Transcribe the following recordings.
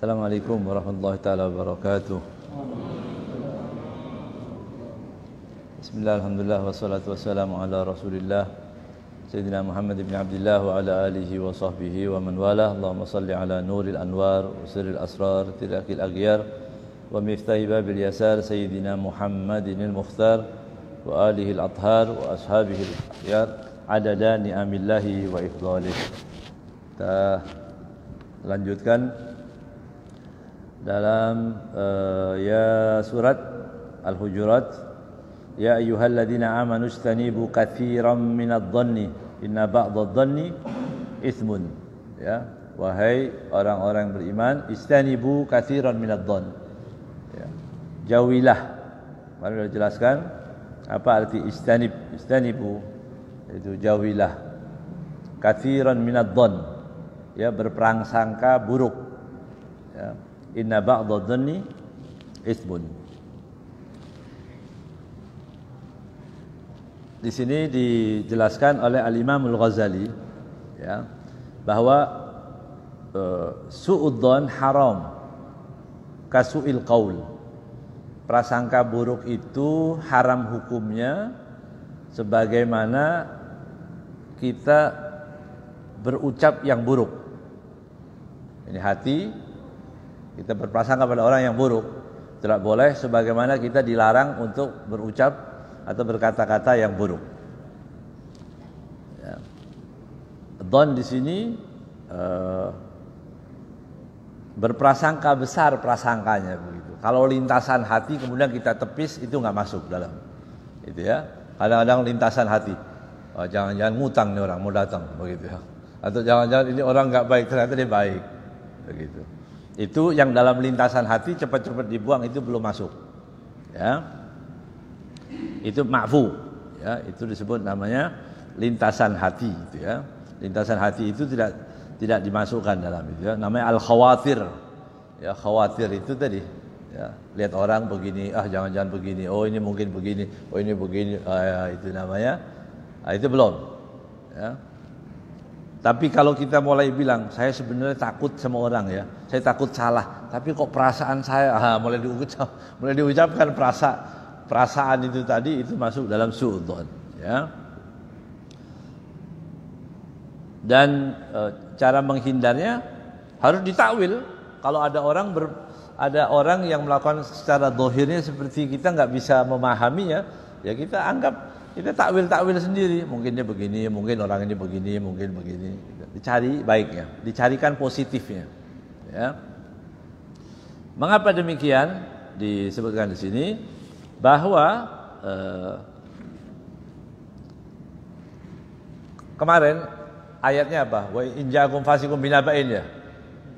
Assalamualaikum warahmatullahi taala wabarakatuh. Bismillah, alhamdulillah, wassalatu wassalamu ala rasulillah Sayyidina Muhammad ibn Abdullah wa ala alihi wa sahbihi wa man wala. Allahumma salli ala nuril anwar wa sirril asrar tirakil aghyar wa miftahi babil yasar Sayyidina Muhammadin al-Mukhtar wa alihi al-athhar wa ashabihi al-akhyar adada ni'amillahi wa ifdalih. Kita lanjutkan dalam surat Al-Hujurat, ya ayyuhalladzina amanu istanibu katsiran minadh-dhanni inna ba'dadh-dhanni itsmun. Ya, wahai orang-orang beriman, istanibu katsiran minadh-dhann. Ya, jauhilah. Mari kita jelaskan apa arti istanibu. Itu jauhilah. Katsiran minadh-dhann. Ya, berprasangka buruk. Ya. Inna ba'dadh-dhanni itsmun. Di sini dijelaskan oleh Al-Imam Al-Ghazali, ya, bahwa su'udzon haram kasu'il qaul. Prasangka buruk itu haram hukumnya sebagaimana kita berucap yang buruk. Ini hati, kita berprasangka pada orang yang buruk. Tidak boleh, sebagaimana kita dilarang untuk berucap atau berkata-kata yang buruk. Ya. Dzan di sini berprasangka besar prasangkanya begitu. Kalau lintasan hati kemudian kita tepis, itu nggak masuk dalam. Itu ya. Kadang-kadang lintasan hati. Oh, jangan-jangan ngutang nih orang mau datang begitu ya. Atau jangan-jangan ini orang nggak baik, ternyata dia baik. Begitu. Itu yang dalam lintasan hati cepat-cepat dibuang, itu belum masuk. Ya. Itu ma'fu, ya, itu disebut namanya lintasan hati itu ya. Lintasan hati itu tidak dimasukkan dalam itu ya. Namanya al-khawatir. Ya, khawatir itu tadi ya, lihat orang begini, jangan-jangan begini. Oh, ini mungkin begini. Oh, ini begini. Ya, itu namanya. Itu belum. Ya. Tapi kalau kita mulai bilang, saya sebenarnya takut sama orang ya, saya takut salah, tapi kok perasaan saya, mulai diucapkan perasaan itu tadi, itu masuk dalam su'udzon, ya. Dan cara menghindarnya harus ditakwil. Kalau ada orang yang melakukan secara zahirnya seperti kita nggak bisa memahaminya, ya kita anggap. Kita takwil sendiri, mungkin dia begini, mungkin orang ini begini, mungkin begini. Dicari baiknya, dicarikan positifnya. Ya. Mengapa demikian? Disebutkan di sini bahwa kemarin ayatnya apa? Wa in ja'akum fasiqun binaba'in ya.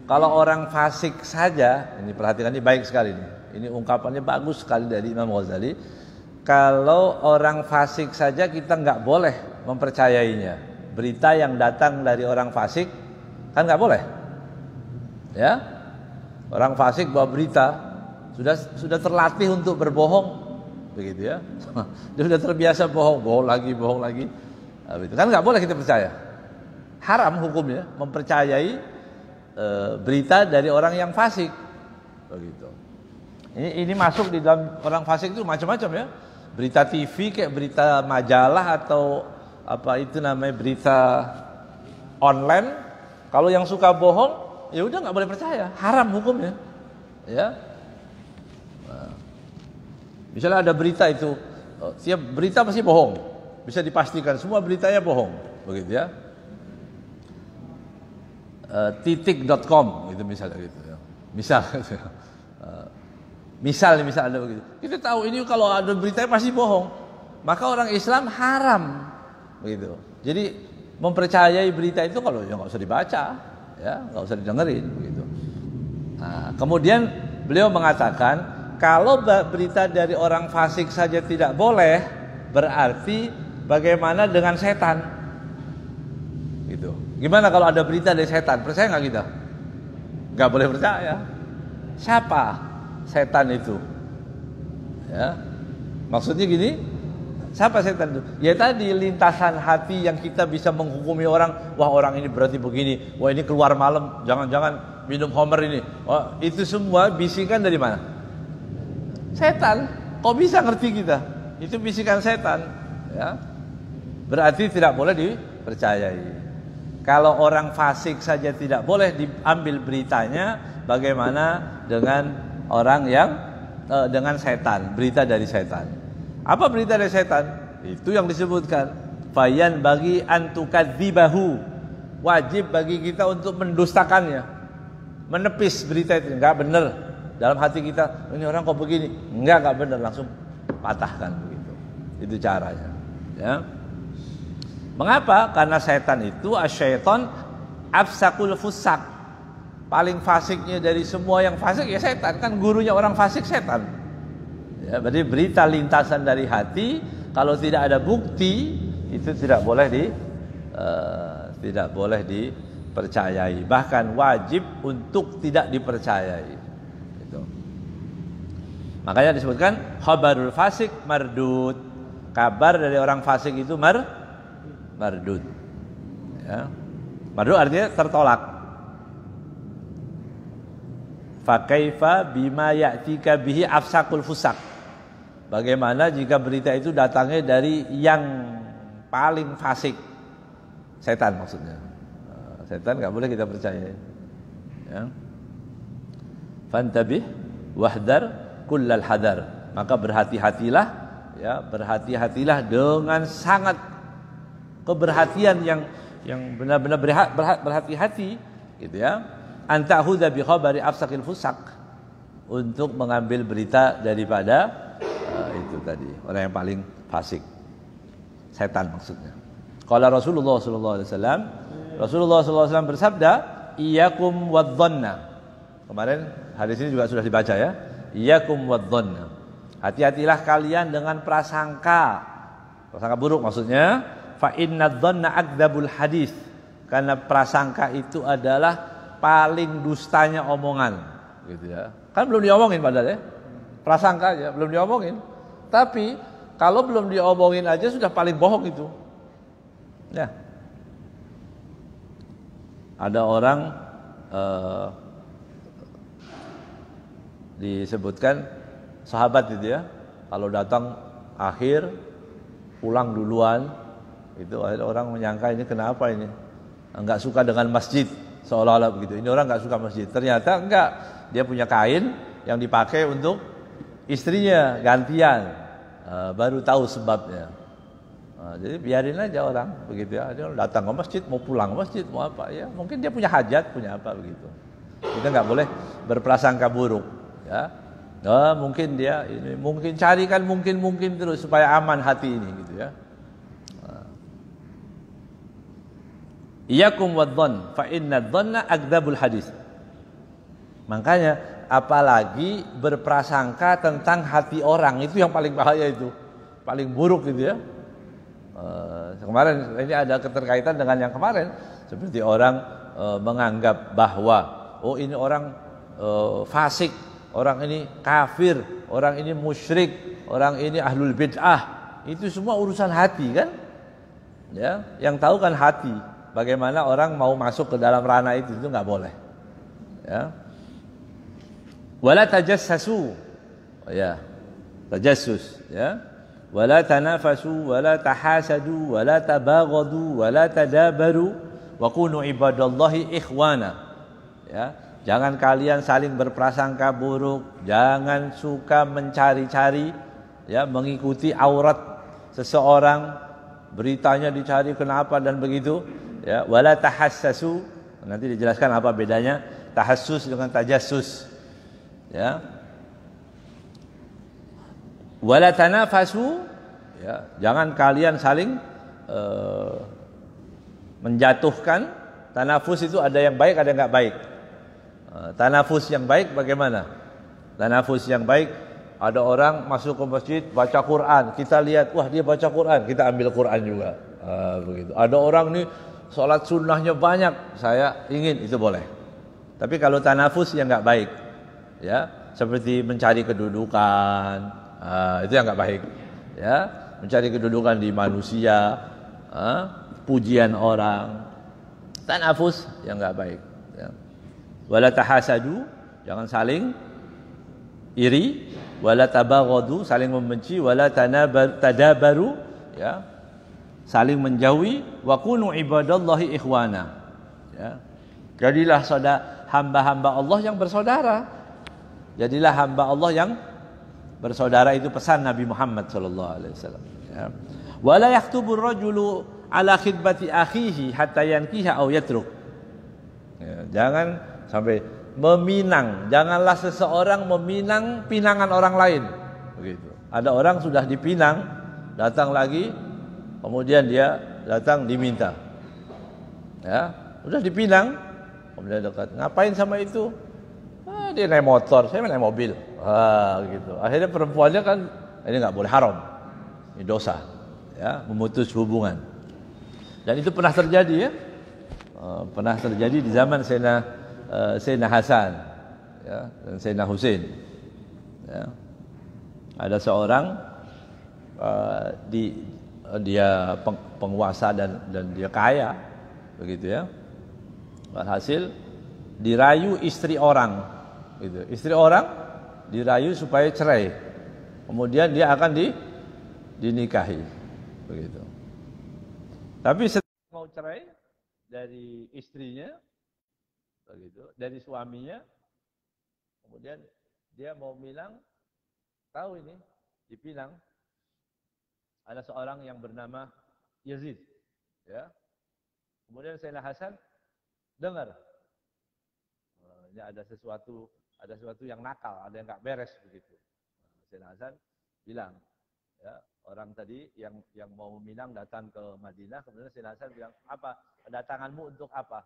Kalau orang fasik saja, ini perhatikan, ini baik sekali nih. Ini ungkapannya bagus sekali dari Imam Ghazali. Kalau orang fasik saja kita nggak boleh mempercayainya. Berita yang datang dari orang fasik kan nggak boleh, ya. Orang fasik bawa berita sudah terlatih untuk berbohong, begitu ya. Dia sudah terbiasa bohong lagi. Itu kan nggak boleh kita percaya. Haram hukumnya mempercayai berita dari orang yang fasik, begitu. Ini masuk di dalam orang fasik itu macam-macam ya. Berita TV kayak berita majalah atau apa itu namanya berita online. Kalau yang suka bohong, ya udah nggak boleh percaya, haram hukumnya. Ya. Nah, misalnya ada berita itu, tiap berita pasti bohong, bisa dipastikan semua beritanya bohong, begitu ya. Titik.com gitu misalnya gitu ya. Misal ada begitu. Kita tahu ini kalau ada beritanya pasti bohong. Maka orang Islam haram begitu. Jadi mempercayai berita itu kalau ya nggak usah dibaca, ya nggak usah didengerin begitu. Nah, kemudian beliau mengatakan kalau berita dari orang fasik saja tidak boleh, berarti bagaimana dengan setan? Gitu. Gimana kalau ada berita dari setan? Percaya nggak kita? Nggak boleh percaya. Siapa setan itu? Ya. Maksudnya gini, siapa setan itu? Ya tadi lintasan hati yang kita bisa menghukumi orang, wah orang ini berarti begini, wah ini keluar malam, jangan-jangan minum homer ini. Oh, itu semua bisikan dari mana? Setan. Kok bisa ngerti kita? Itu bisikan setan. Ya. Berarti tidak boleh dipercayai. Kalau orang fasik saja tidak boleh diambil beritanya, bagaimana dengan orang yang dengan setan, berita dari setan. Apa berita dari setan? Itu yang disebutkan. Fayan bagi antukadzibahu. Wajib bagi kita untuk mendustakannya. Menepis berita itu, enggak benar. Dalam hati kita, ini orang kok begini? Enggak benar, langsung patahkan begitu. Itu caranya, ya. Mengapa? Karena setan itu asyaiton afsakul fusak. Paling fasiknya dari semua yang fasik ya setan. Kan gurunya orang fasik setan. Ya, berarti berita lintasan dari hati kalau tidak ada bukti itu tidak boleh dipercayai. Bahkan wajib untuk tidak dipercayai. Gitu. Makanya disebutkan khabarul fasik mardud. Kabar dari orang fasik itu mardud. Ya. Mardud artinya tertolak. Fa kaifa bima ya'tika bihi afsakul fusak. Bagaimana jika berita itu datangnya dari yang paling fasik? Setan maksudnya. Setan enggak boleh kita percaya. Ya. Fantabih wahdar kullal hadar. Maka berhati-hatilah, ya, berhati-hatilah dengan sangat keberhatian yang benar-benar berhati-hati, gitu ya. Anta'khudha bi khabari afsakil fusak, untuk mengambil berita daripada itu tadi orang yang paling fasik, setan maksudnya. Qala Rasulullah sallallahu alaihi wasallam, Rasulullah sallallahu alaihi wasallam bersabda, iyyakum wadh-dhanna. Kemarin hadis ini juga sudah dibaca ya. Iyyakum wadh-dhanna. Hati-hatilah kalian dengan prasangka. Prasangka buruk maksudnya, fa innadh-dhanna akdzabul hadis. Karena prasangka itu adalah paling dustanya omongan, gitu ya. Kan belum diomongin padahal ya. Prasangka aja belum diomongin. Tapi kalau belum diomongin aja sudah paling bohong itu. Ya. Ada orang disebutkan sahabat itu ya, kalau datang akhir pulang duluan, itu ada orang menyangka ini kenapa ini enggak suka dengan masjid, seolah-olah begitu. Ini orang enggak suka masjid. Ternyata enggak, dia punya kain yang dipakai untuk istrinya gantian. Baru tahu sebabnya. Jadi biarin aja orang begitu ya. Dia datang ke masjid, mau pulang ke masjid, mau apa ya? Mungkin dia punya hajat, punya apa begitu. Kita enggak boleh berprasangka buruk, ya. Mungkin dia ini, mungkin carikan mungkin terus supaya aman hati ini, gitu ya. Iyyakum wadh-dhann fa innadh-dhanna akdzabul hadis. Makanya apalagi berprasangka tentang hati orang, itu yang paling bahaya, itu paling buruk gitu ya. Kemarin ini ada keterkaitan dengan yang kemarin, seperti orang menganggap bahwa oh ini orang fasik, orang ini kafir, orang ini musyrik, orang ini ahlul bid'ah. Itu semua urusan hati kan? Ya, yang tahu kan hati. Bagaimana orang mau masuk ke dalam ranah itu nggak boleh. Ya. Wala tajassasu, ya, tajassus, ya. Wala tanafasu, wala tahasadu, wala tabaghadu, wala tadabaru, wa kunu ibadallahi ikhwana. Ya, jangan kalian saling berprasangka buruk, jangan suka mencari-cari, ya, mengikuti aurat seseorang, beritanya dicari kenapa dan begitu. Ya, wala tahassasu, nanti dijelaskan apa bedanya tahassus dengan tajassus. Ya. Wala tanafasu, ya, jangan kalian saling menjatuhkan. Tanafus itu ada yang baik, ada yang enggak baik. Tanafus yang baik bagaimana? Tanafus yang baik, ada orang masuk ke masjid baca Quran, kita lihat, wah dia baca Quran, kita ambil Quran juga. Begitu. Ada orang nih sholat sunnahnya banyak, saya ingin, itu boleh. Tapi kalau tanafus yang enggak baik, ya, seperti mencari kedudukan, itu yang enggak baik, ya, mencari kedudukan di manusia, pujian orang, tanafus yang enggak baik, ya. Wala tahasadu, jangan saling iri, wala tabaghadu, saling membenci, wala tadabaru, ya, saling menjauhi, wa kunu ibadallahi ikhwana, ya. Jadilah hamba-hamba Allah yang bersaudara. Jadilah hamba Allah yang bersaudara, itu pesan Nabi Muhammad sallallahu alaihi wasallam, ya. Wala yaktubur rajulu ala khidbati akhihi hatta yankiha aw yatruk. Ya, jangan sampai meminang, janganlah seseorang meminang pinangan orang lain. Begitu. Ada orang sudah dipinang, datang lagi, kemudian dia datang diminta. Ya, sudah dipinang, kemudian dekat. Ngapain sama itu? Ah, dia naik motor, saya naik mobil. Ah, gitu. Akhirnya perempuannya kan ini nggak boleh, haram. Ini dosa. Ya, memutus hubungan. Dan itu pernah terjadi, ya. Pernah terjadi di zaman Sayyidina Hasan, ya, dan Sayyidina Husain, ya. Ada seorang dia penguasa dan dia kaya, begitu, ya. Hasil dirayu istri orang, gitu. Istri orang dirayu supaya cerai, kemudian dia akan dinikahi, begitu. Tapi setelah mau cerai dari istrinya, begitu, dari suaminya, kemudian dia mau bilang, tahu ini dipinang, ada seorang yang bernama Yazid, ya. Kemudian Sayyidina Hasan dengar, ini ada sesuatu yang nakal, ada yang nggak beres, begitu. Sayyidina Hasan bilang, ya, orang tadi yang mau meminang datang ke Madinah, kemudian Sayyidina Hasan bilang, apa kedatanganmu, untuk apa?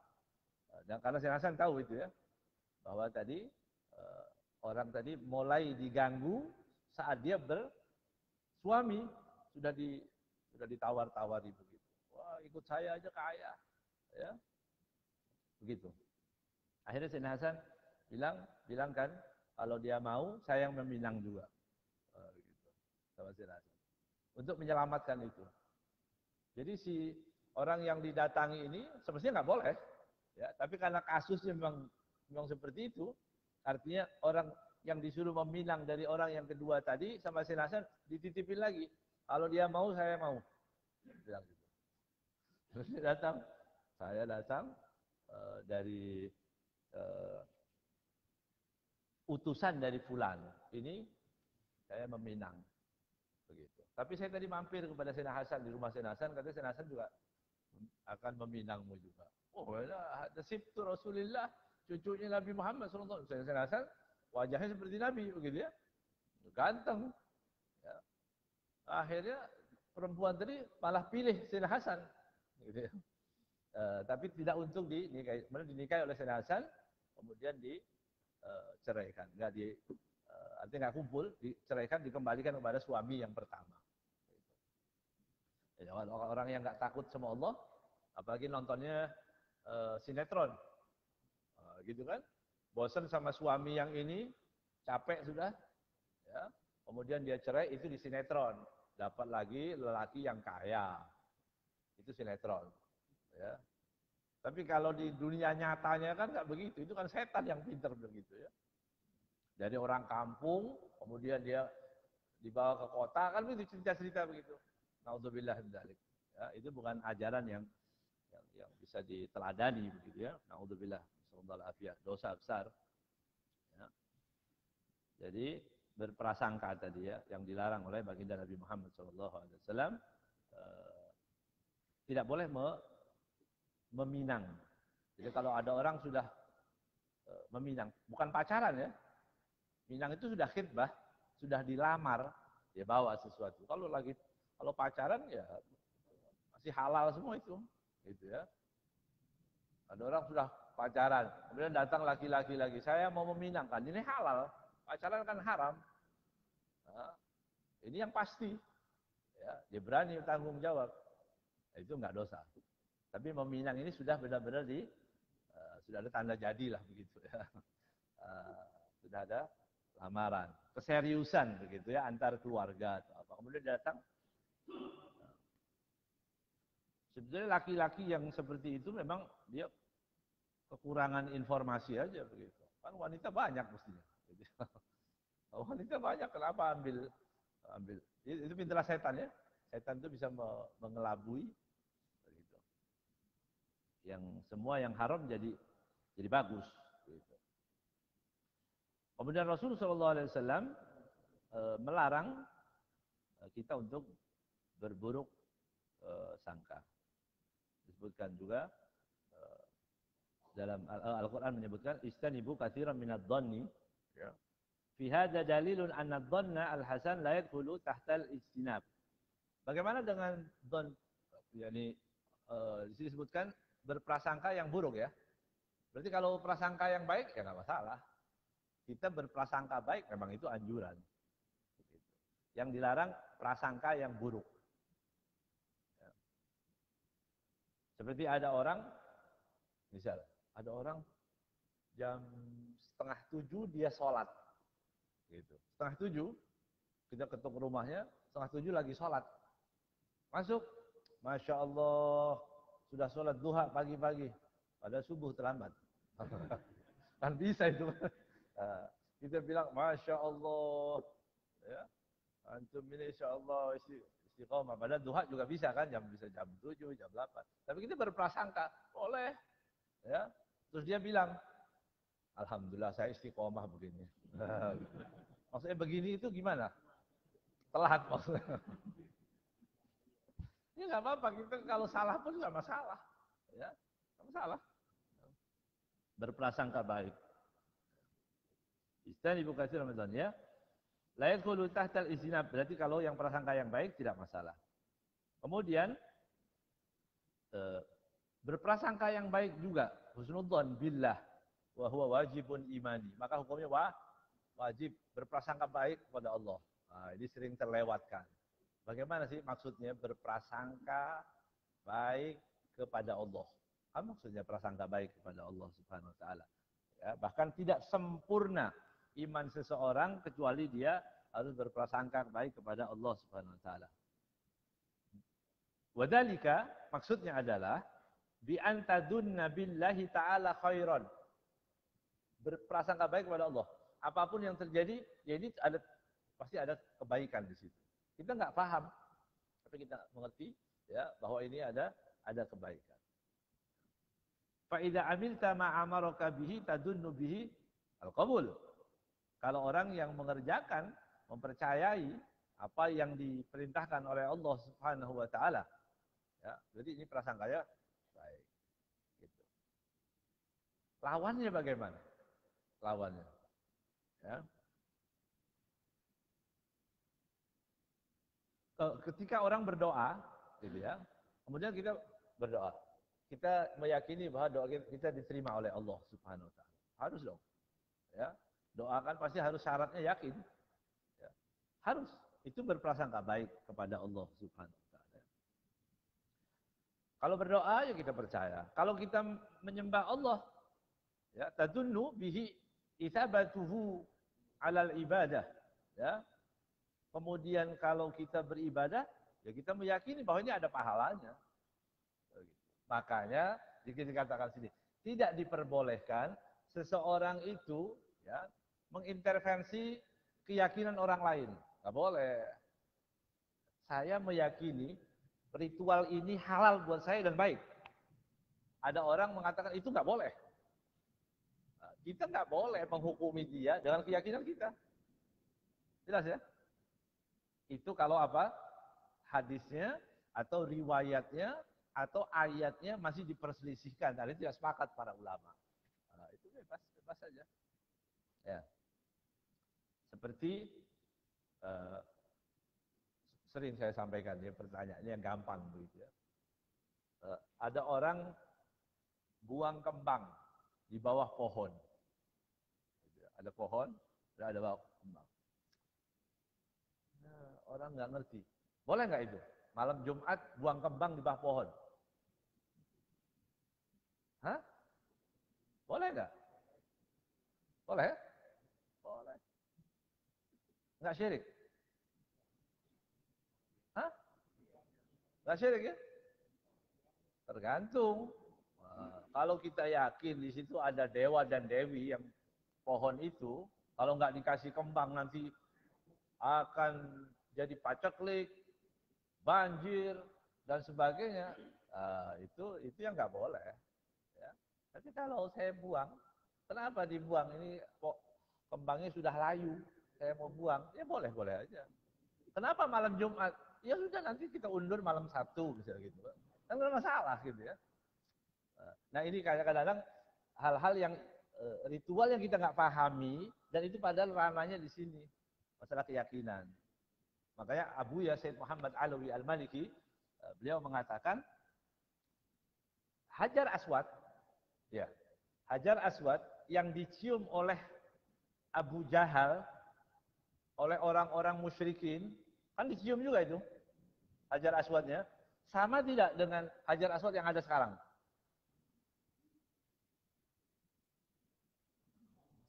Dan karena Sayyidina Hasan tahu itu, ya, bahwa tadi orang tadi mulai diganggu saat dia bersuami, sudah ditawar-tawari, begitu. Wah, ikut saya aja kaya, ya, begitu. Akhirnya Sayyidina Hasan bilang kan, kalau dia mau saya yang meminang juga, begitu, sama Sayyidina Hasan, untuk menyelamatkan itu. Jadi si orang yang didatangi ini semestinya nggak boleh, ya, tapi karena kasusnya memang seperti itu, artinya orang yang disuruh meminang dari orang yang kedua tadi sama Sayyidina Hasan dititipin lagi, kalau dia mau saya mau, bilang gitu. Terus saya datang dari utusan dari fulan, ini saya meminang, begitu. Tapi saya tadi mampir kepada Sayyidina Hasan di rumah Sayyidina Hasan, katanya Sayyidina Hasan juga akan meminangmu juga. Oh, ada sibtu Rasulullah, cucunya Nabi Muhammad SAW. Sayyidina Hasan wajahnya seperti Nabi, begitu, ya, ganteng, ya. Akhirnya perempuan tadi malah pilih Sayyidina Hasan, gitu, ya. Tapi tidak untuk dinikahi, dinikahi oleh Sayyidina Hasan, kemudian diceraikan, artinya nggak kumpul, diceraikan, dikembalikan kepada suami yang pertama. Ya, orang yang nggak takut sama Allah, apalagi nontonnya sinetron, gitu kan, bosan sama suami yang ini, capek sudah, ya, kemudian dia cerai, itu di sinetron, dapat lagi lelaki yang kaya, itu sinetron, ya. Tapi kalau di dunia nyatanya kan nggak begitu, itu kan setan yang pinter begitu, ya. Dari orang kampung, kemudian dia dibawa ke kota, kan begitu cerita-cerita begitu. Naudzubillah min dzalik. Ya, itu bukan ajaran yang bisa diteladani, begitu, ya. Naudzubillah, sallallahu alaihi, dosa besar. Ya. Jadi berprasangka tadi, ya, yang dilarang oleh baginda Nabi Muhammad SAW, tidak boleh meminang. Jadi kalau ada orang sudah meminang, bukan pacaran, ya. Minang itu sudah khitbah, sudah dilamar, dia bawa sesuatu. Kalau pacaran, ya masih halal semua itu, gitu, ya. Ada orang sudah pacaran, kemudian datang laki-laki lagi, saya mau meminangkan, ini halal, pacaran kan haram. Nah, ini yang pasti, ya, dia berani tanggung jawab, itu nggak dosa. Tapi meminang ini sudah benar-benar sudah ada tanda jadi lah, begitu, ya. Sudah ada lamaran, keseriusan, begitu, ya, antar keluarga atau apa. Kemudian datang. Sebetulnya laki-laki yang seperti itu memang dia kekurangan informasi aja begitu. Kan wanita banyak mestinya. Wanita banyak, kenapa ambil? Itu pintulah setan ya. Setan itu bisa mengelabui begitu. Yang semua yang haram jadi bagus. Begitu. Kemudian Rasulullah SAW melarang kita untuk berburuk sangka. Disebutkan juga dalam Al-Quran menyebutkan istanibu katsiran minadh dhanni. Ya. Fi hadza dalilun anna dhanna al-hasan la yadkhulu tahta al-ijtinab. Bagaimana dengan dhon? Yani di sini disebutkan berprasangka yang buruk ya. Berarti kalau prasangka yang baik ya nggak masalah. Kita berprasangka baik memang itu anjuran. Yang dilarang prasangka yang buruk. Ya. Seperti ada orang, misal ada orang jam 6:30 dia sholat, gitu. 6:30 kita ketuk rumahnya, 6:30 lagi sholat, masuk, masya Allah sudah sholat duha pagi-pagi, pada subuh terlambat, kan bisa itu. Kita bilang masya Allah, ya. Antum ini insya Allah istiqomah. Padahal duha juga bisa kan, bisa jam 7, jam 8. Tapi kita berprasangka, boleh. Ya. Terus dia bilang, alhamdulillah saya istiqomah begini. Maksudnya begini itu gimana? Telat maksudnya. Ya nggak apa-apa, kita kalau salah pun nggak masalah. Ya, nggak masalah. Berprasangka baik. Istanibu katsiran Ramadan ya. La yadkhulu tahtal istinab, berarti kalau yang prasangka yang baik tidak masalah. Kemudian berprasangka yang baik juga, husnudzon billah wa huwa wajibun imani. Maka hukumnya wajib berprasangka baik kepada Allah. Nah, ini sering terlewatkan. Bagaimana sih maksudnya berprasangka baik kepada Allah? Apa maksudnya prasangka baik kepada Allah Subhanahu wa taala? Ya, bahkan tidak sempurna iman seseorang kecuali dia harus berprasangka baik kepada Allah Subhanahu wa taala. Wadalika maksudnya adalah bi antadunna billahi ta'ala khairan. Berprasangka baik kepada Allah. Apapun yang terjadi, ya ini pasti ada kebaikan di situ. Kita nggak paham, tapi kita mengerti ya bahwa ini ada kebaikan. Fa idza amilta ma amaraka bihi tadunnu bihi al-qabul. Kalau orang yang mengerjakan, mempercayai apa yang diperintahkan oleh Allah Subhanahu wa taala, ya, jadi ini prasangkanya baik. Gitu. Lawannya bagaimana? Lawannya, ya. Ketika orang berdoa, gitu ya, kemudian kita berdoa, kita meyakini bahwa doa kita diterima oleh Allah Subhanahu wa taala. Harus dong. Ya. Doakan pasti harus syaratnya yakin. Ya. Harus. Itu berprasangka baik kepada Allah Subhanahu wa taala. Kalau berdoa ya kita percaya. Kalau kita menyembah Allah, ya, tadunnu bihi itsabatuhu 'alal ibadah, ya. Kemudian kalau kita beribadah, ya kita meyakini bahwa ini ada pahalanya. Makanya dikatakan sini, tidak diperbolehkan seseorang itu ya mengintervensi keyakinan orang lain. Nggak boleh. Saya meyakini ritual ini halal buat saya dan baik. Ada orang mengatakan itu nggak boleh. Nah, kita nggak boleh menghukumi dia dengan keyakinan kita. Jelas ya? Itu kalau apa? Hadisnya atau riwayatnya atau ayatnya masih diperselisihkan. Tadi tidak sepakat para ulama. Nah, itu bebas saja. Ya. Seperti sering saya sampaikan ya, pertanyaannya yang gampang begitu ya. Ada orang buang kembang di bawah pohon. Ada pohon, ada bawah kembang. Nah, orang nggak ngerti. Boleh nggak itu? Malam Jumat buang kembang di bawah pohon. Hah? Boleh nggak? Boleh? Boleh. Nggak syirik? Hah? Nggak syirik ya? Tergantung. Kalau kita yakin di situ ada dewa dan dewi yang pohon itu, kalau nggak dikasih kembang nanti akan jadi paceklik, banjir dan sebagainya. Itu yang nggak boleh. Ya. Tapi kalau saya buang, kenapa dibuang? Ini kok kembangnya sudah layu, saya mau buang, ya boleh-boleh aja. Kenapa malam Jumat? Ya sudah nanti kita undur malam Sabtu misalnya gitu. Kan nggak masalah gitu ya. Nah ini kadang-kadang hal-hal yang ritual yang kita nggak pahami dan itu padahal ranahnya di sini masalah keyakinan. Makanya Abu Ya Said Muhammad Alawi Al-Maliki beliau mengatakan Hajar Aswad, ya Hajar Aswad yang dicium oleh Abu Jahal oleh orang-orang musyrikin kan dicium juga itu Hajar Aswadnya, sama tidak dengan Hajar Aswad yang ada sekarang?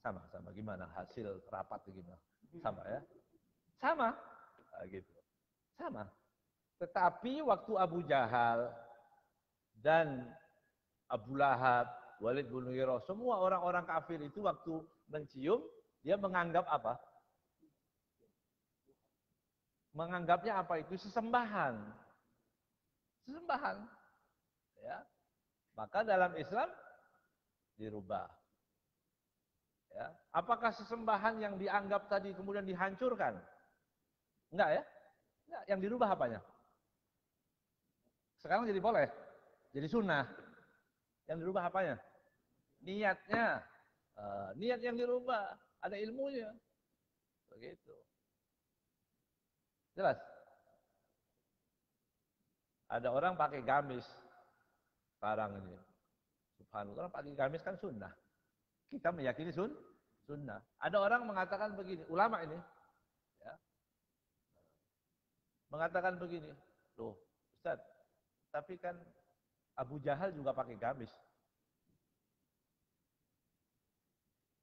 Sama gimana hasil rapat gimana? Sama ya? Sama. Gitu. Sama. Tetapi waktu Abu Jahal dan Abu Lahab, Walid bin Mughirah, semua orang-orang kafir itu waktu mencium, dia menganggap apa? Menganggapnya apa itu? Sesembahan. Sesembahan. Ya. Maka dalam Islam dirubah. Ya. Apakah sesembahan yang dianggap tadi kemudian dihancurkan? Enggak ya? Enggak. Yang dirubah apanya? Sekarang jadi boleh. Jadi sunnah. Yang dirubah apanya? Niatnya. Niat yang dirubah. Ada ilmunya. Begitu. Jelas? Ada orang pakai gamis. Sekarang ini. Subhanallah, orang pakai gamis kan sunnah. Kita meyakini sunnah. Ada orang mengatakan begini, ulama ini. Ya, mengatakan begini. Loh, Ustaz, tapi kan Abu Jahal juga pakai gamis.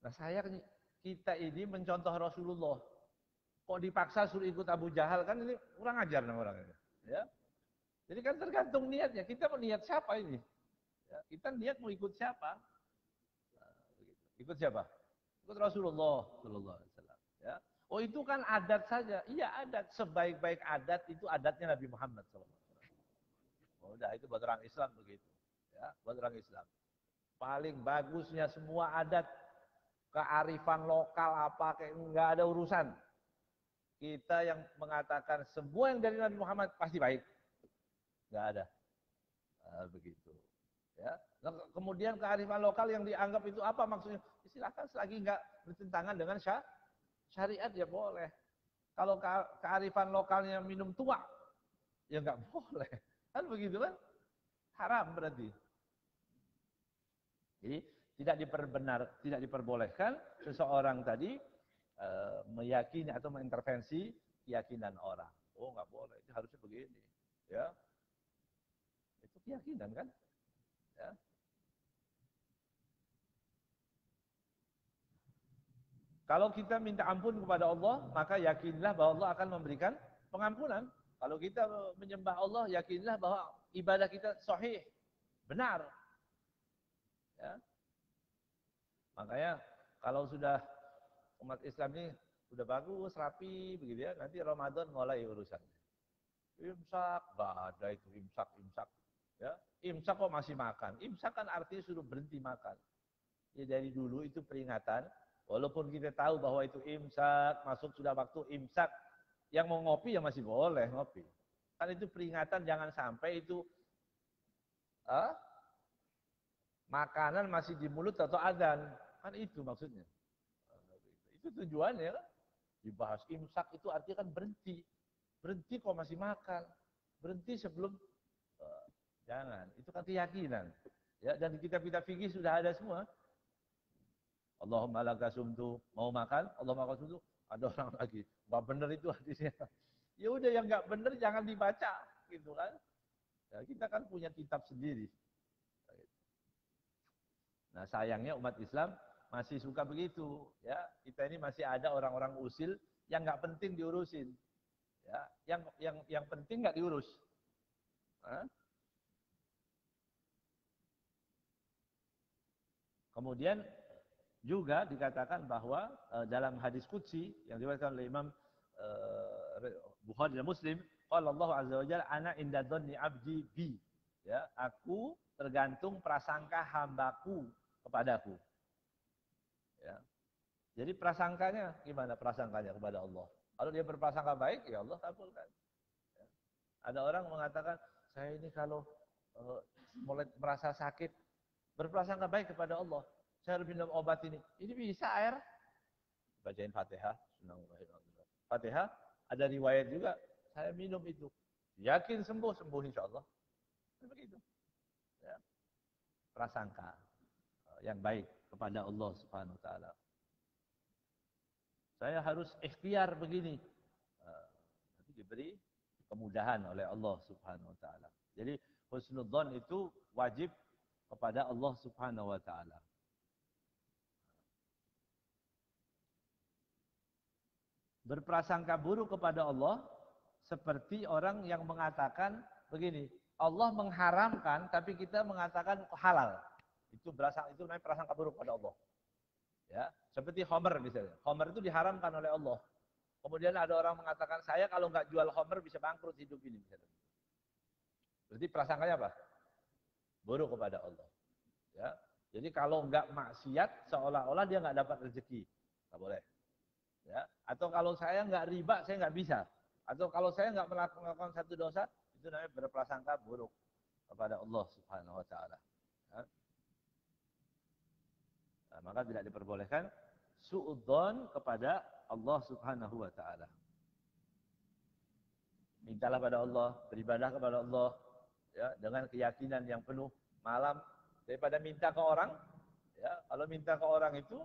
Nah kita ini mencontoh Rasulullah. Kok dipaksa suruh ikut Abu Jahal, kan ini kurang ajar nama orang ini. Ya. Jadi kan tergantung niatnya. Kita mau niat siapa ini? Ya, kita niat mau ikut siapa? Ikut siapa? Ikut Rasulullah Sallallahu Alaihi Wasallam. Ya. Oh itu kan adat saja. Iya adat. Sebaik-baik adat itu adatnya Nabi Muhammad Sallallahu Alaihi Wasallam. Oh, udah itu buat orang Islam begitu. Ya, buat orang Islam. Paling bagusnya semua adat kearifan lokal apa kayak nggak ada urusan. Kita yang mengatakan semua yang dari Nabi Muhammad pasti baik. Nggak ada. Begitu. Ya. Nah, kemudian kearifan lokal yang dianggap itu apa maksudnya? Silahkan selagi nggak bertentangan dengan syariat ya boleh. Kalau kearifan lokalnya minum tua, ya nggak boleh. Kan begitu kan? Haram berarti. Jadi tidak diperbolehkan seseorang tadi meyakini atau mengintervensi keyakinan orang. Oh nggak boleh, itu harusnya begini. Ya, itu keyakinan kan? Ya. Kalau kita minta ampun kepada Allah, maka yakinlah bahwa Allah akan memberikan pengampunan. Kalau kita menyembah Allah, yakinlah bahwa ibadah kita sahih, benar. Ya. Makanya kalau sudah umat Islam ini sudah bagus, rapi, begitu ya, nanti Ramadan mulai urusan. Imsak, ada itu imsak. Ya. Imsak kok masih makan? Imsak kan artinya suruh berhenti makan. Ya dari dulu itu peringatan, walaupun kita tahu bahwa itu imsak, masuk sudah waktu imsak, yang mau ngopi ya masih boleh ngopi. Kan itu peringatan jangan sampai itu makanan masih di mulut atau adzan. Kan itu maksudnya. Itu tujuannya kan. Dibahas imsak itu artinya kan berhenti. Berhenti kok masih makan. Berhenti sebelum jangan. Itu kan keyakinan. Ya, dan di kitab-kitab fikih sudah ada semua. Allahumma laka sumtu, mau makan, Allahumma laka sumtu, ada orang lagi, nggak benar itu hadisnya. Ya udah yang nggak benar jangan dibaca, gitu kan. Ya, kita kan punya kitab sendiri. Nah sayangnya umat Islam masih suka begitu, ya. Kita ini masih ada orang-orang usil yang nggak penting diurusin, ya. Yang penting nggak diurus. Hah? Kemudian juga dikatakan bahwa dalam hadis qudsi yang diriwayatkan oleh Imam Bukhari dan Muslim, qala Allah azza wa jalla ana inda dhanni abdi bi. Ya, aku tergantung prasangka hambaku kepadaku. Ya. Jadi prasangkanya gimana prasangkanya kepada Allah? Kalau dia berprasangka baik, ya Allah kabulkan. Ya. Ada orang mengatakan, saya ini kalau mulai merasa sakit, berprasangka baik kepada Allah. Saya harus minum obat ini. Ini bisa air. Bacain Fatihah. Fatihah, ada riwayat juga, saya minum itu. Yakin sembuh insya Allah. Begitu. Ya. Prasangka yang baik kepada Allah Subhanahu wa taala. Saya harus ikhtiar begini. Nanti diberi kemudahan oleh Allah Subhanahu wa taala. Jadi husnudzon itu wajib kepada Allah Subhanahu wa taala. Berprasangka buruk kepada Allah seperti orang yang mengatakan begini, Allah mengharamkan tapi kita mengatakan halal. Itu namanya prasangka buruk pada Allah. Ya, seperti khamr misalnya. Khamr itu diharamkan oleh Allah. Kemudian ada orang mengatakan, saya kalau nggak jual khamr bisa bangkrut hidup ini misalnya. Berarti prasangkanya apa? Buruk kepada Allah. Ya. Jadi kalau nggak maksiat seolah-olah dia nggak dapat rezeki. Nggak boleh. Ya. Atau kalau saya nggak riba, saya nggak bisa. Atau kalau saya nggak melakukan satu dosa, itu namanya berprasangka buruk kepada Allah Subhanahu wa taala. Ya. Nah, maka tidak diperbolehkan suudzon kepada Allah Subhanahu wa taala. Mintalah pada Allah, beribadah kepada Allah ya, dengan keyakinan yang penuh malam daripada minta ke orang. Ya, kalau minta ke orang itu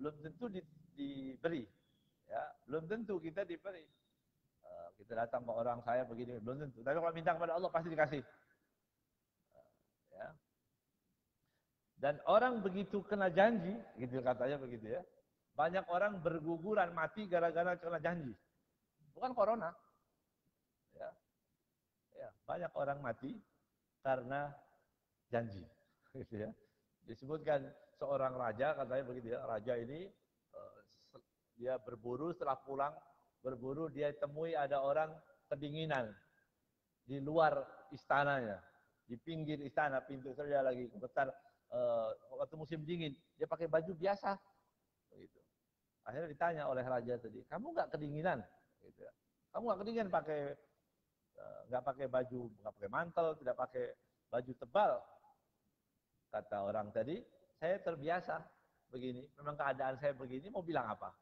belum tentu diberi. Ya, belum tentu kita diberi. Kita datang ke orang, saya begini, belum tentu. Tapi kalau minta kepada Allah pasti dikasih. Ya. Dan orang begitu kena janji, gitu katanya begitu ya. Banyak orang berguguran mati gara-gara kena janji. Bukan corona. Ya. Ya, banyak orang mati karena janji. Gitu ya. Disebutkan seorang raja, katanya begitu ya. Raja ini dia berburu, setelah pulang berburu dia temui ada orang kedinginan di luar istananya, di pinggir istana, pintu saja lagi gemetar. Waktu musim dingin, dia pakai baju biasa. Begitu. Akhirnya ditanya oleh raja tadi, kamu nggak kedinginan? Gitu ya. Kamu nggak kedinginan nggak pakai baju, nggak pakai mantel, tidak pakai baju tebal? Kata orang tadi, saya terbiasa begini. Memang keadaan saya begini, mau bilang apa?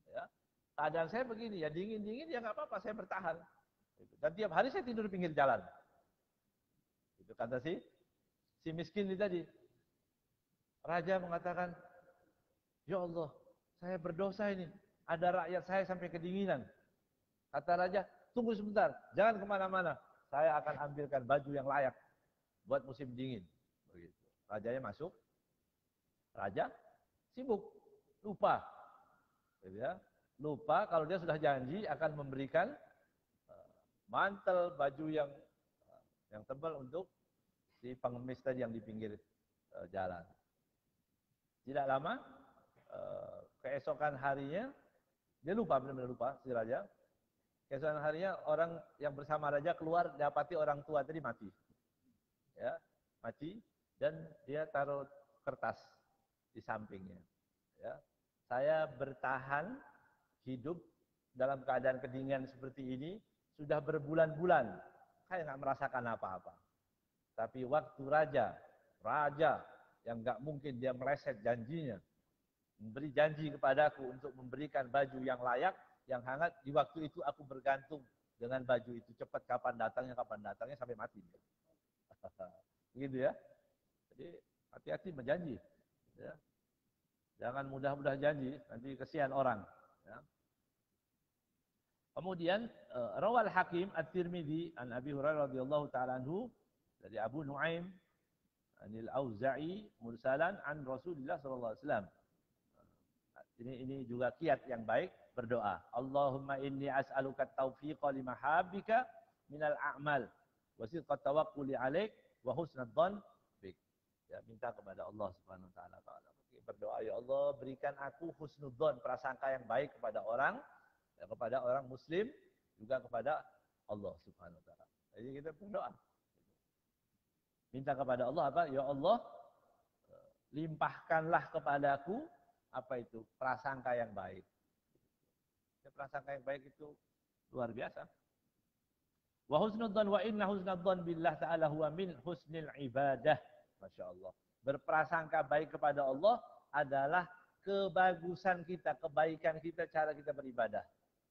Ya. Keadaan saya begini, ya dingin-dingin, ya nggak apa-apa, saya bertahan. Gitu. Dan tiap hari saya tidur di pinggir jalan. Itu kata si miskin ini tadi. Raja mengatakan, ya Allah, saya berdosa ini. Ada rakyat saya sampai kedinginan. Kata raja, tunggu sebentar, jangan kemana-mana. Saya akan ambilkan baju yang layak buat musim dingin. Begitu. Rajanya masuk. Raja sibuk, lupa. Gitu ya. Lupa kalau dia sudah janji akan memberikan mantel, baju yang tebal untuk si pengemis tadi yang di pinggir jalan. Tidak lama, keesokan harinya, dia lupa, benar-benar lupa si raja. Keesokan harinya orang yang bersama raja keluar, dapati orang tua tadi mati. Ya, mati, dan dia taruh kertas di sampingnya. Ya, saya bertahan hidup dalam keadaan kedinginan seperti ini sudah berbulan-bulan. Saya nggak merasakan apa-apa. Tapi waktu raja yang nggak mungkin dia meleset janjinya, memberi janji kepadaku untuk memberikan baju yang layak, yang hangat, di waktu itu aku bergantung dengan baju itu. Cepat kapan datangnya sampai mati. Begitu ya. Jadi hati-hati menjanji. Ya. Jangan mudah-mudah janji, nanti kesian orang. Ya. Kemudian rawal Hakim At-Tirmidzi an Abi Hurairah radhiyallahu taala anhu dari Abu Nuaim anil Auza'i mursalan an Rasulullah sallallahu alaihi wasallam. Ini juga kiat yang baik berdoa. Allahumma inni as'aluka at-taufiqa lima habbika minal a'mal wa sidqa tawakkuli 'alaik wa husnadh dhon bik. Ya, minta kepada Allah Subhanahu wa taala. Berdoa, ya Allah, berikan aku husnudzon, prasangka yang baik kepada orang, ya, kepada orang muslim, juga kepada Allah Subhanahu wa taala. Jadi kita berdoa. Minta kepada Allah apa? Ya Allah, limpahkanlah kepadaku apa itu? Prasangka yang baik. Ya, prasangka yang baik itu luar biasa. Wa husnudzon wa inna husnudzon billah ta'ala huwa min husnil ibadah. Masya Allah. Berprasangka baik kepada Allah adalah kebagusan kita, kebaikan kita, cara kita beribadah.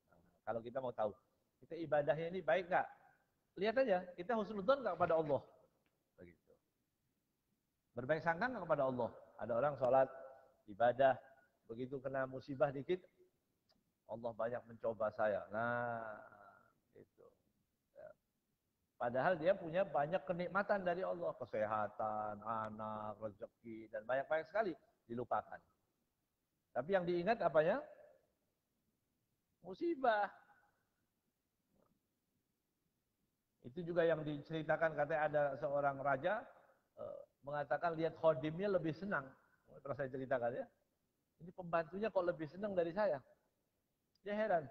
Nah, kalau kita mau tahu, kita ibadahnya ini baik nggak? Lihat aja, kita husnudzon nggak kepada Allah? Begitu. Berbaik sangka nggak kepada Allah? Ada orang sholat, ibadah, begitu kena musibah dikit, Allah banyak mencoba saya. Nah, itu. Padahal dia punya banyak kenikmatan dari Allah. Kesehatan, anak, rezeki, dan banyak-banyak sekali dilupakan. Tapi yang diingat apanya? Musibah. Itu juga yang diceritakan, katanya ada seorang raja mengatakan lihat khodimnya lebih senang. Pernah saya ceritakan ya. Ini pembantunya kok lebih senang dari saya. Dia heran.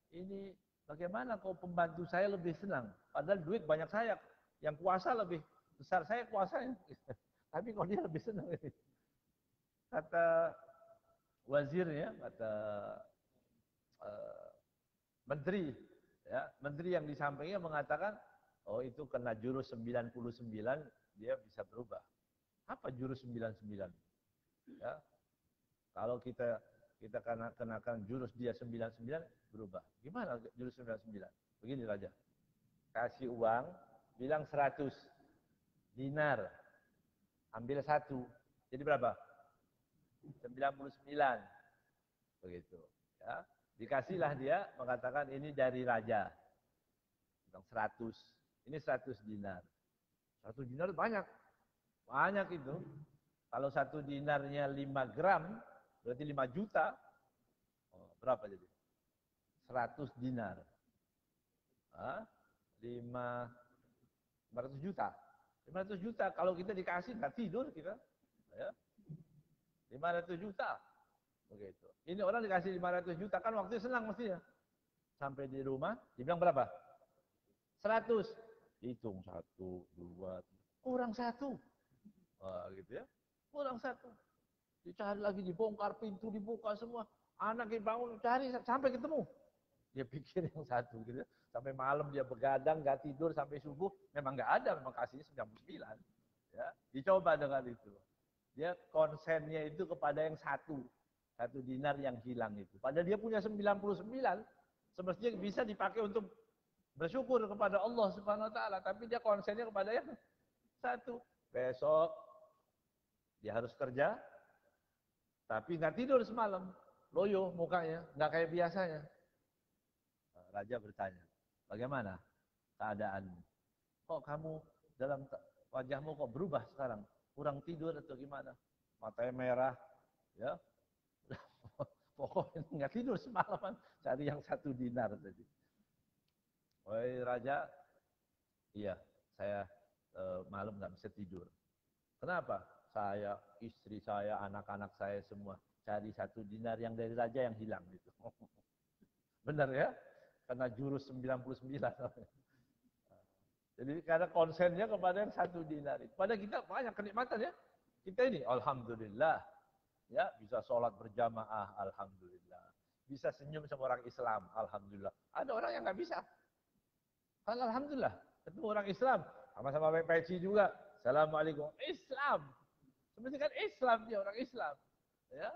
Ini bagaimana kok pembantu saya lebih senang? Padahal duit banyak saya. Yang kuasa lebih besar saya kuasanya. Tapi kok dia lebih senang ini? Kata wazirnya, kata menteri, ya, menteri yang di sampingnya mengatakan, oh itu kena jurus 99, dia bisa berubah. Apa jurus 99? Ya, kalau kita kenakan jurus dia 99, berubah. Gimana jurus 99? Begini Raja. Kasih uang, bilang 100 dinar. Ambil 1. Jadi berapa? 99. Begitu. Ya. Dikasihlah dia, mengatakan ini dari Raja. Bilang 100. Ini 100 dinar. 1 dinar banyak. Banyak itu. Kalau 1 dinarnya 5 gram, berarti 5 juta. Oh, berapa jadi? 100 dinar. 500 juta. 500 juta. Kalau kita dikasih, nggak tidur kita. Ya. 500 juta. Begitu. Ini orang dikasih 500 juta, kan waktu senang mestinya. Sampai di rumah, dibilang berapa? 100. Hitung 1, 2, 3. Kurang 1. Wah, gitu ya. Kurang 1. Dicari lagi, dibongkar pintu, dibuka semua. Anak dibangun, cari sampai ketemu. Dia pikir yang 1 gitu. Sampai malam dia begadang, nggak tidur sampai subuh. Memang nggak ada, memang kasihnya 99. Ya, dicoba dengan itu. Dia konsennya itu kepada yang 1 dinar yang hilang itu. Padahal dia punya 99. Semestinya bisa dipakai untuk bersyukur kepada Allah Subhanahu wa taala, tapi dia konsennya kepada yang 1. Besok dia harus kerja, tapi nggak tidur semalam, loyo mukanya, nggak kayak biasanya. Raja bertanya, bagaimana keadaanmu? Kok kamu dalam wajahmu kok berubah sekarang? Kurang tidur atau gimana? Matanya merah, ya. Pokoknya nggak tidur semalaman, cari yang 1 dinar tadi. Woi Raja, iya saya malam nggak bisa tidur. Kenapa? Saya, istri saya, anak-anak saya semua cari 1 dinar yang dari Raja yang hilang gitu. Benar ya? Karena jurus 99. Jadi karena konsennya kepada yang 1 dinar. Pada kita banyak kenikmatan ya. Kita ini, alhamdulillah, ya bisa sholat berjamaah, alhamdulillah. Bisa senyum sama orang Islam, alhamdulillah. Ada orang yang nggak bisa. Alhamdulillah, ketemu orang Islam, sama-sama peci juga. Assalamualaikum. Islam. Sebenarnya kan Islam, dia orang Islam. Ya.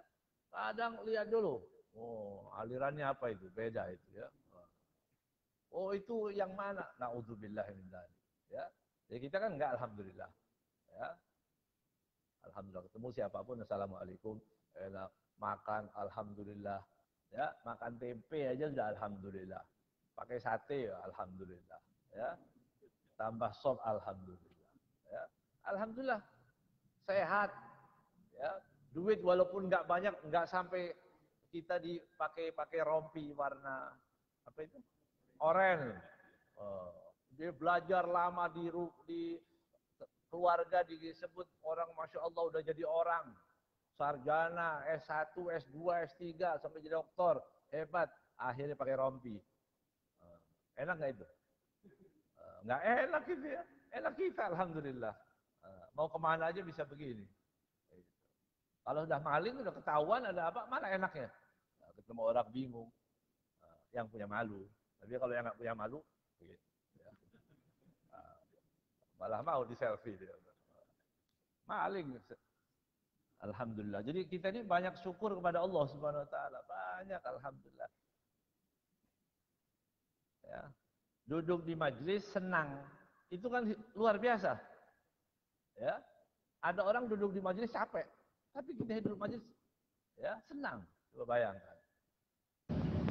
Kadang lihat dulu. Oh, alirannya apa itu? Beda itu ya. Oh, itu yang mana? Na'udzubillah min dzalik. Ya. Jadi kita kan enggak alhamdulillah. Ya. Alhamdulillah ketemu siapapun assalamualaikum. Enak makan alhamdulillah. Ya, makan tempe aja sudah alhamdulillah. Pakai sate ya alhamdulillah. Ya. Tambah sop alhamdulillah. Ya. Alhamdulillah sehat. Ya. Duit walaupun enggak banyak, enggak sampai kita pakai rompi warna apa itu? Oranye. Dia belajar lama di keluarga disebut orang Masya Allah udah jadi orang. Sarjana, S1, S2, S3, sampai jadi doktor. Hebat. Akhirnya pakai rompi. Enak nggak itu? Nggak enak itu ya. Enak kita, alhamdulillah. Mau kemana aja bisa begini. Kalau udah maling, udah ketahuan, ada apa, mana enaknya? Ketemu orang bingung. Yang punya malu. Tapi kalau yang nggak punya malu, begitu. Malah mau di selfie dia. Maling. Alhamdulillah. Jadi kita ini banyak syukur kepada Allah Subhanahu wa taala. Banyak alhamdulillah. Ya. Duduk di majelis senang. Itu kan luar biasa. Ya. Ada orang duduk di majelis capek, tapi kita duduk di majelis ya senang. Coba bayangkan.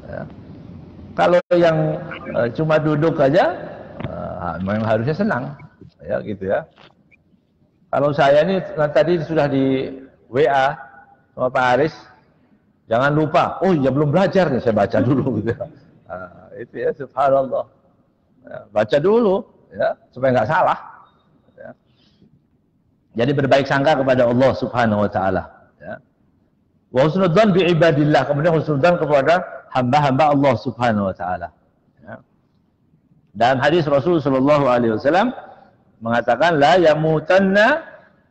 Ya. Kalau yang cuma duduk aja memang harusnya senang. Ya gitu ya. Kalau saya ini tadi sudah di WA sama Pak Aris, jangan lupa, oh ya belum belajar nih, saya baca dulu gitu. Itu ya, subhanallah. Ya, baca dulu, ya, supaya nggak salah. Ya. Jadi berbaik sangka kepada Allah Subhanahu Wa Taala. Ya. Wa husnudzan bi ibadillah, kemudian husnudzan kepada hamba-hamba Allah Subhanahu Wa Taala. Ya. Dan hadis Rasul Sallallahu Alaihi Wasallam mengatakan, la yamutanna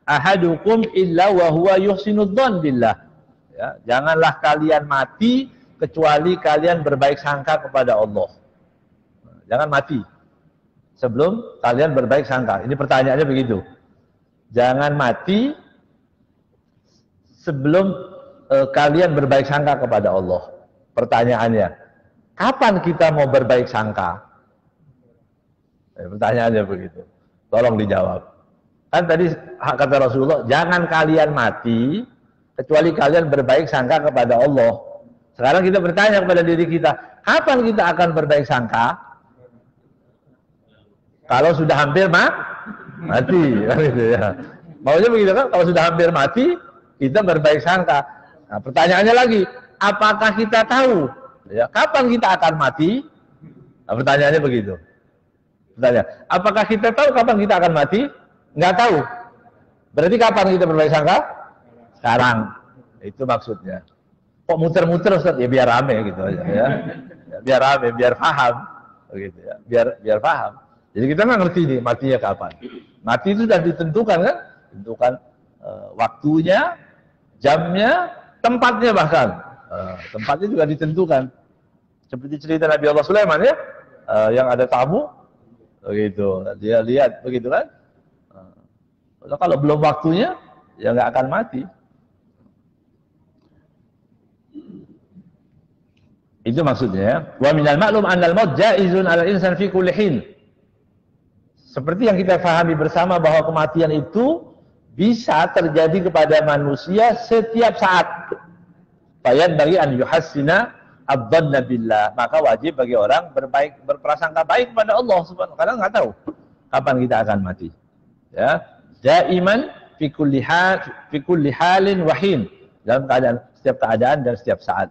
ahadukum illa wa huwa yuhsinudzan billah. Ya, janganlah kalian mati kecuali kalian berbaik sangka kepada Allah. Jangan mati sebelum kalian berbaik sangka. Ini pertanyaannya begitu. Jangan mati sebelum kalian berbaik sangka kepada Allah. Pertanyaannya, kapan kita mau berbaik sangka? Pertanyaannya begitu. Tolong dijawab. Kan tadi kata Rasulullah, jangan kalian mati kecuali kalian berbaik sangka kepada Allah. Sekarang kita bertanya kepada diri kita, kapan kita akan berbaik sangka? Kalau sudah hampir mati. Maunya begitu kan? Kalau sudah hampir mati, kita berbaik sangka. Nah, pertanyaannya lagi, apakah kita tahu? Ya, kapan kita akan mati? Nah, pertanyaannya begitu. Pertanyaan, apakah kita tahu kapan kita akan mati? Nggak tahu. Berarti kapan kita berbaik sangka? Sekarang. Itu maksudnya. Kok muter-muter Ustaz? Ya biar rame gitu aja ya. Biar rame, biar paham. Begitu ya. Biar paham. Jadi kita nggak ngerti nih matinya kapan. Mati itu sudah ditentukan kan? Tentukan waktunya, jamnya, tempatnya bahkan. Tempatnya juga ditentukan. Seperti cerita Nabi Allah Sulaiman ya. Yang ada tamu. Begitu. Dia lihat begitu kan? Kalau belum waktunya, ya nggak akan mati. Itu maksudnya ya. Wa minal ma'lum annal maut jaizun 'alal insan fi kulli hin. Seperti yang kita pahami bersama bahwa kematian itu bisa terjadi kepada manusia setiap saat. Fayan bagi an yuhassina adzanna billah. Maka wajib bagi orang berprasangka baik kepada Allah Subhanahu wa taala, karena nggak tahu kapan kita akan mati. Ya. Daiman fi kulli halin wa hin, dalam keadaan setiap keadaan dan setiap saat.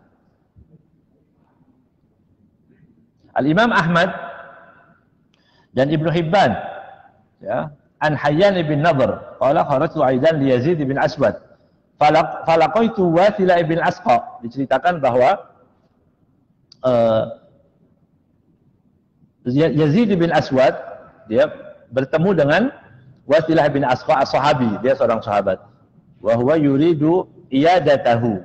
Al-Imam Ahmad dan Ibnu Hibban ya, an Hayyan bin Nadhr qala kharajtu aidan li Yazid bin Aswad falaqaitu Wasila bin Asqa. Diceritakan bahwa Yazid bin Aswad dia bertemu dengan Wasilah bin Asqa as-sahabi, dia seorang sahabat. Wa huwa yuridu iyadatahu.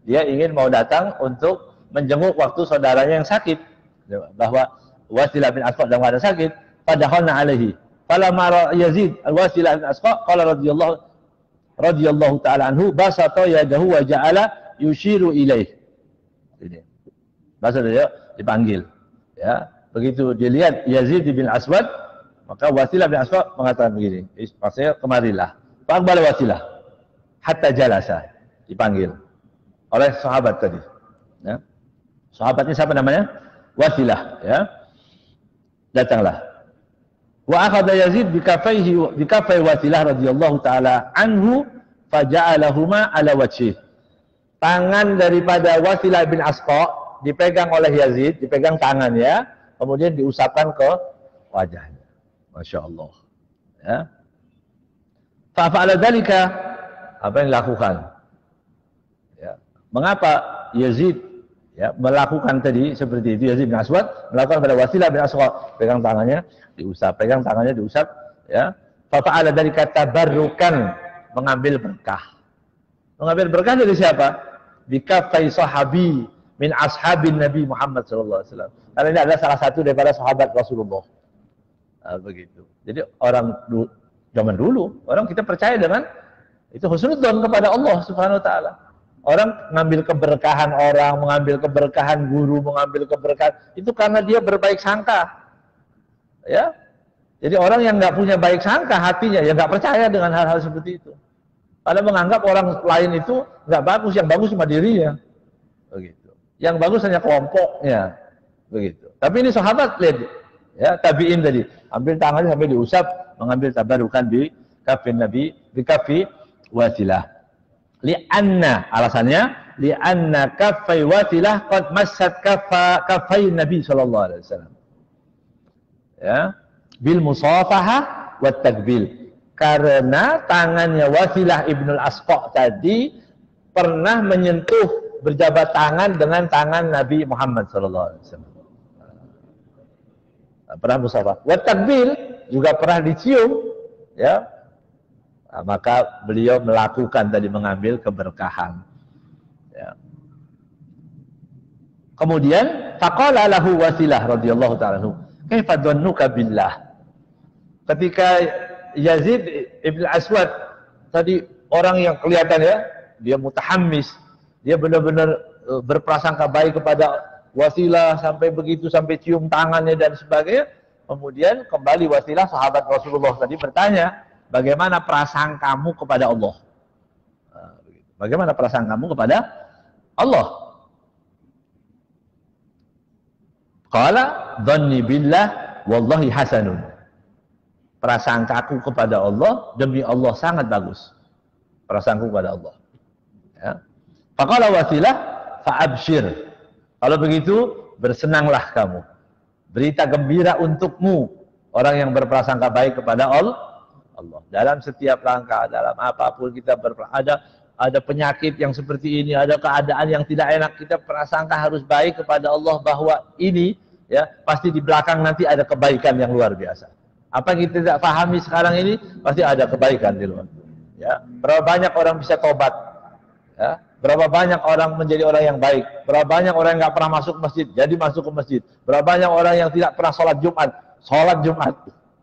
Dia ingin mau datang untuk menjenguk waktu saudaranya yang sakit. Bahwa Wasilah bin Asqa dalam keadaan sakit, fadakhalna alaihi. Falamma ra'a Yazid al-Wasilah bin Asqa qala radhiyallahu ta'ala anhu basata yadahu wa ja'ala yushiru ilaih. Ini. Bahasa dia dipanggil. Ya, begitu dilihat Yazid bin Aswad, maka Wasilah bin Asqa mengatakan begini, maksudnya kemarilah. Faqbala Wasilah hatta jalasa, dipanggil oleh sahabat tadi. Ya. Sahabatnya siapa namanya? Wasilah, ya. Datanglah. Wa akhadha Yazid bi kafai Wasilah radhiyallahu taala anhu faja'alahuma ala wajhi. Tangan daripada Wasilah bin Asqa dipegang oleh Yazid, dipegang tangannya, kemudian diusapkan ke wajahnya. Masya Allah. Ya. Fa fa'ala dzalika, apa yang dilakukan? Ya. Mengapa Yazid ya melakukan tadi seperti itu? Yazid bin Aswad melakukan pada Wasilah bin Asqa, pegang tangannya diusap, ya. Fa fa'ala dzalika tabarrukan, mengambil berkah. Mengambil berkah dari siapa? Bikaffai sahabi min ashabin Nabi Muhammad sallallahu alaihi wasallam. Karena ini adalah salah satu daripada sahabat Rasulullah. Nah, begitu. Jadi orang zaman dulu, orang kita percaya dengan itu husnudzon kepada Allah Subhanahu wa taala. Orang mengambil keberkahan orang, mengambil keberkahan guru, mengambil keberkahan itu karena dia berbaik sangka. Ya. Jadi orang yang nggak punya baik sangka hatinya, ya nggak percaya dengan hal-hal seperti itu. Padahal menganggap orang lain itu nggak bagus, yang bagus cuma dirinya. Begitu. Yang bagus hanya kelompoknya. Begitu. Tapi ini sahabat lihat, ya tabiin tadi, ambil tangannya sampai diusap, mengambil tabarukan di kafin Nabi, di kafi Wasilah. Li'anna, alasannya li'anna kaffai Wasilah qad massat kaffai Nabi sallallahu alaihi wasallam. Ya, bil musafahah wat takbil. Karena tangannya Wasilah ibnul Asqa tadi pernah menyentuh berjabat tangan dengan tangan Nabi Muhammad sallallahu alaihi wasallam. Pernah musafah. Wat takbil juga pernah dicium, ya. Nah, maka beliau melakukan tadi mengambil keberkahan. Ya. Kemudian faqala lahu Wasilah radhiyallahu ta'ala anhu, "Kaifa dhannuka billah?" Ketika Yazid ibn Aswad tadi orang yang kelihatan ya, dia mutahammis, dia benar-benar berprasangka baik kepada Wasilah sampai begitu, sampai cium tangannya dan sebagainya. Kemudian kembali Wasilah sahabat Rasulullah tadi bertanya, bagaimana prasangkamu kepada Allah? Bagaimana prasangkamu kepada Allah? Qala dhanni billah wallahi hasanun. Prasangkaku kepada Allah demi Allah sangat bagus. Prasangkaku kepada Allah. Ya. Faqala Wasilah fa'abshir. Kalau begitu bersenanglah kamu. Berita gembira untukmu orang yang berprasangka baik kepada Allah. Dalam setiap langkah, dalam apapun kita ada penyakit yang seperti ini, ada keadaan yang tidak enak, kita prasangka harus baik kepada Allah bahwa ini ya pasti di belakang nanti ada kebaikan yang luar biasa. Apa yang kita tidak pahami sekarang ini pasti ada kebaikan di luar. Ya, berapa banyak orang bisa tobat? Ya, berapa banyak orang menjadi orang yang baik? Berapa banyak orang yang nggak pernah masuk masjid jadi masuk ke masjid? Berapa banyak orang yang tidak pernah sholat Jumat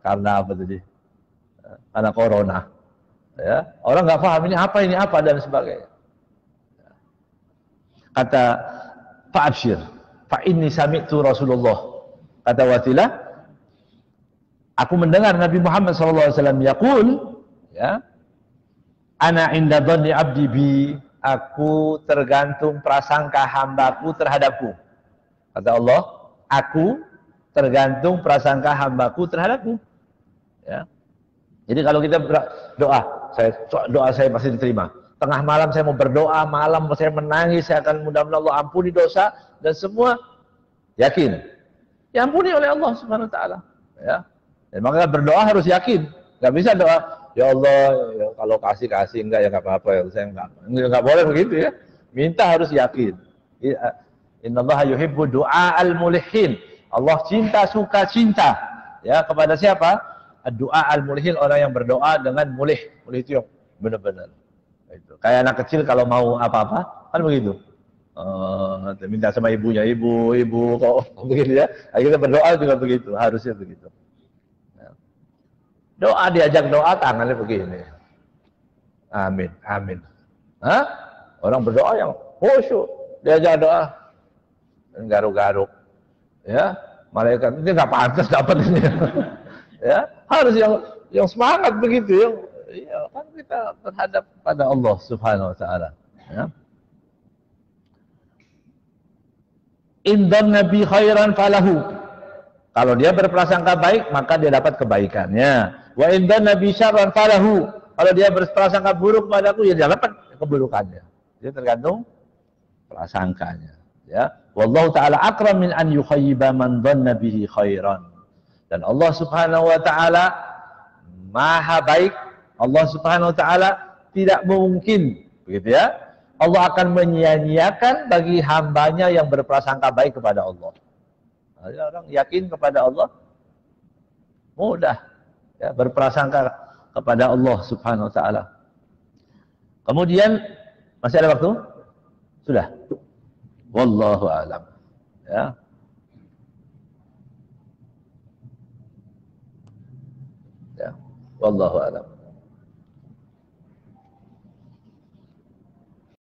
karena apa tadi? Karena corona. Ya, orang nggak paham ini apa dan sebagainya. Kata fa'abshir, fa inni sami'tu Rasulullah. Kata Wasilah, aku mendengar Nabi Muhammad SAW yaqul, ya, ana inda dhanni abdi bi, aku tergantung prasangka hambaku terhadapku. Kata Allah, aku tergantung prasangka hambaku terhadapku. Ya. Jadi kalau kita doa saya pasti diterima. Tengah malam saya mau berdoa, malam saya menangis, saya akan mudah-mudahan Allah ampuni dosa dan semua yakin. Ya ampuni oleh Allah Subhanahu wa taala. Ya. Dan maka berdoa harus yakin. Enggak bisa doa, ya Allah, ya, kalau kasih enggak ya enggak apa-apa ya, saya enggak boleh begitu ya. Minta harus yakin. Innallaha yuhibbu du'aal mulihin. Allah suka cinta ya kepada siapa? Doa al-mulhin, orang yang berdoa dengan mulih. Mulih itu yang benar-benar. Itu. Kayak anak kecil kalau mau apa-apa, kan begitu. Minta sama ibunya, ibu, kok begitu ya. Kita berdoa juga begitu, harusnya begitu. Doa diajak doa, tangannya begini. Amin, amin. Hah? Orang berdoa yang khusyuk, diajak doa, garuk-garuk. Ya, malaikat ini nggak pantas dapat ini. Ya, harus yang semangat begitu, ya kan kita terhadap pada Allah Subhanahu wa taala, ya. Indan nabi khairan falahu. Kalau dia berprasangka baik, maka dia dapat kebaikannya. Wa indan nabi syarran falahu. Kalau dia berprasangka buruk padaku, ya dia dapat keburukannya. Dia tergantung prasangkanya, ya. Wallahu taala akram min an yukhayyiba man dhanna bihi khairan. Dan Allah Subhanahu wa taala maha baik, Allah Subhanahu wa taala tidak mungkin, begitu ya. Allah akan menyia-nyiakan bagi hambanya yang berprasangka baik kepada Allah. Ada orang yakin kepada Allah, mudah ya, berprasangka kepada Allah Subhanahu wa taala. Kemudian masih ada waktu? Sudah. Wallahu a'lam. Ya. Ya. Wallahu a'lam.